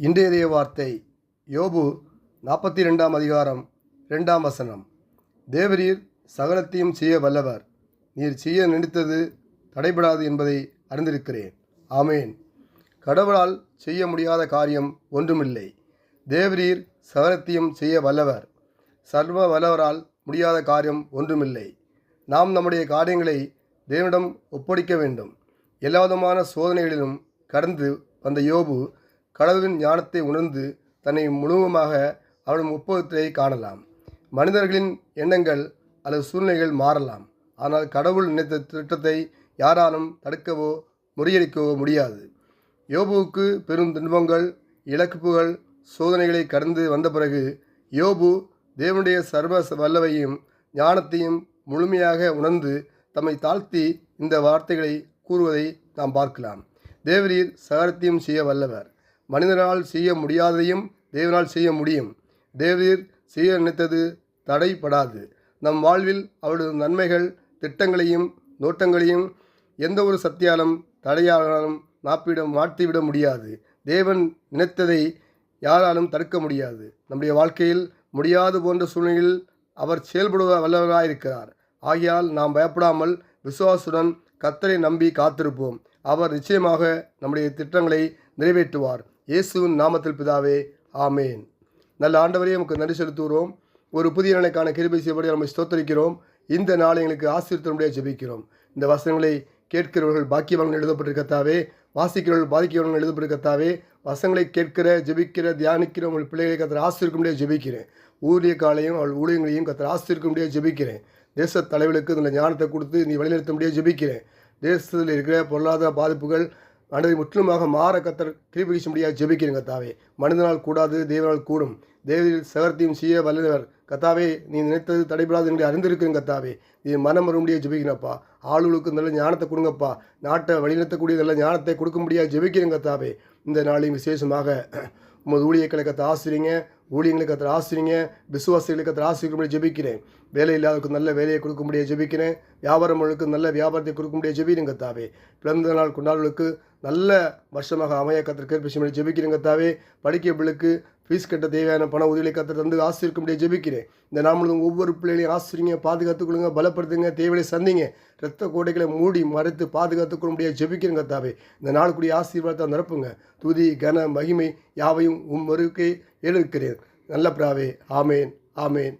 இன்றைய வார்த்தை யோபு 42 அதிகாரம் 2 தேவரீர் சகலத்தையும் செய்ய வல்லவர், நீர் செய்ய நினைத்தது தடைபடாது என்பதை அறிந்திருக்கிறேன். ஆமேன். கடவுளால் செய்ய முடியாத காரியம் ஒன்றுமில்லை. தேவரீர் சகலத்தையும் செய்ய வல்லவர், சர்வ வல்லவரால் முடியாத காரியம் ஒன்றுமில்லை. நாம் நம்முடைய காரியங்களை தேவனிடம் ஒப்படைக்க வேண்டும். எல்லா விதமான சோதனைகளிலும் கடந்து வந்த யோபு கடவுளின் ஞானத்தை உணர்ந்து தன்னை முழுவதுமாக அவரின் ஒப்புதலை காணலாம். மனிதர்களின் எண்ணங்கள் அல்லது சூழ்நிலைகள் மாறலாம், ஆனால் கடவுள் நினைத்த திட்டத்தை யாராலும் தடுக்கவோ முறியடிக்கவோ முடியாது. யோபுவுக்கு பெரும் துன்பங்கள், இழப்புகள், சோதனைகளை கடந்து வந்த பிறகு யோபு தேவனுடைய சர்வ வல்லவையும் ஞானத்தையும் முழுமையாக உணர்ந்து தம்மை தாழ்த்தி இந்த வார்த்தைகளை கூறுவதை நாம் பார்க்கலாம். தேவரீர் சகலத்தையும் செய்ய வல்லவர், மனிதனால் செய்ய முடியாததையும் தேவனால் செய்ய முடியும். தேவரீர் செய்ய நினைத்தது தடைப்படாது. நம் வாழ்வில் அவருடைய நன்மைகள், திட்டங்களையும் நோட்டங்களையும் எந்த ஒரு சக்தியாலும் தடையாலும் மாற்றிவிட முடியாது. தேவன் நினைத்ததை யாராலும் தடுக்க முடியாது. நம்முடைய வாழ்க்கையில் முடியாது போன்ற சூழ்நிலையில் அவர் செயல்படுவ வல்லவராயிருக்கிறார். ஆகையால் நாம் பயப்படாமல் விசுவாசுடன் கர்த்தரை நம்பி காத்திருப்போம். அவர் நிச்சயமாக நம்முடைய திட்டங்களை நிறைவேற்றுவார். இயேசுவின் நாமத்தில் பிதாவே, ஆமேன். நல்ல ஆண்டவரே, நமக்கு நன்றி செலுத்துகிறோம். ஒரு புதிய நாளைக்கான கிருபை செய்யபடி நம்ம ஸ்தோத்தரிக்கிறோம். இந்த நாளை எங்களுக்கு ஆசீர்வதிக்கும்படியாக ஜெபிக்கிறோம். இந்த வசனங்களை கேட்கிறவர்கள் பாக்கியவான்கள் எழுதப்பட்டிருக்கத்தாவே, வாசிக்கிறவர்கள் பாதிக்கிறவர்கள் எழுதப்பட்டிருக்கத்தாவே, வசனங்களை கேட்கிற, ஜெபிக்கிற, தியானிக்கிற உங்கள் பிள்ளைகளை கத்தர் ஆசீர்வதிக்கும்படியாக ஜெபிக்கிறேன். ஊழிய காலையும் அவள் ஊழியங்களையும் கத்தர் ஆசீர்வதிக்கும்படியாக ஜெபிக்கிறேன். தேச தலைவர்களுக்கு இந்த ஞானத்தை கொடுத்து நீ வழிநடத்தும்படியாக ஜெபிக்கிறேன். தேசத்தில் இருக்கிற பொருளாதார பாதிப்புகள் ஆண்டவரை முற்றிலுமாக மாற கத்தர் கிருபை செய்யும்படியாக ஜெபிக்கிறேன். கத்தாவே, மனிதனால் கூடாது, தேவனால் கூடும். தேவரில் சகலத்தையும் செய்ய வல்லவர். கத்தாவே, நீ நினைத்தது தடைபடாது என்று அறிந்திருக்கிறேன். கத்தாவே, நீ மனம் வரும்படியாக ஜெபிக்கிறப்பா. ஆளுகளுக்கு நல்ல ஞானத்தை கொடுங்கப்பா. நாட்டை வழிநடத்தக்கூடிய நல்ல ஞானத்தை கொடுக்கும்படியாக ஜெபிக்கிறேன். கத்தாவே, இந்த நாளையும் விசேஷமாக உமது ஊழியர்களை கற்று ஆசிரியங்க, ஊழியர்களை கற்று ஆசிரியங்க, விசுவாசிகளை கற்று ஆசிரியக்கும்படியாக ஜெபிக்கிறேன். வேலை இல்லாதவருக்கு நல்ல வேலையை கொடுக்கும்படியாக ஜெபிக்கிறேன். வியாபாரங்களுக்கு நல்ல வியாபாரத்தை கொடுக்கும்படியாக ஜெபிக்கிறேன். கத்தாவே, பிறந்த நாள் கொண்டாடுகளுக்கு நல்ல வருஷமாக அமைய கத்தர் கேட்பி ஜெபிக்கிறேன். கத்தாவே, படிக்க பிள்ளைக்கு ஃபீஸ் கட்ட தேவையான பண உதவிகளை கத்தர் தந்து ஆசிரியக்கும்படியாக ஜெபிக்கிறேன். இந்த நாமளும் ஒவ்வொரு பிள்ளைகளையும் ஆசிரியங்க, பாதுகாத்துக்கொள்ளுங்க, பலப்படுத்துங்க, தேவையை சந்திங்க, இரத்த கோட்டைகளை மூடி மறைத்து பாதுகாத்துக்கொள்ளும்படியாக ஜெபிக்கிறேன். கத்தாவே, இந்த நாளுக்குரிய ஆசீர்வாதத்தை நிரப்புங்க. துதி கன மகிமை யாவையும் வருகை எழுக்கிறேன். நல்ல பிராவே, ஆமேன், ஆமேன்.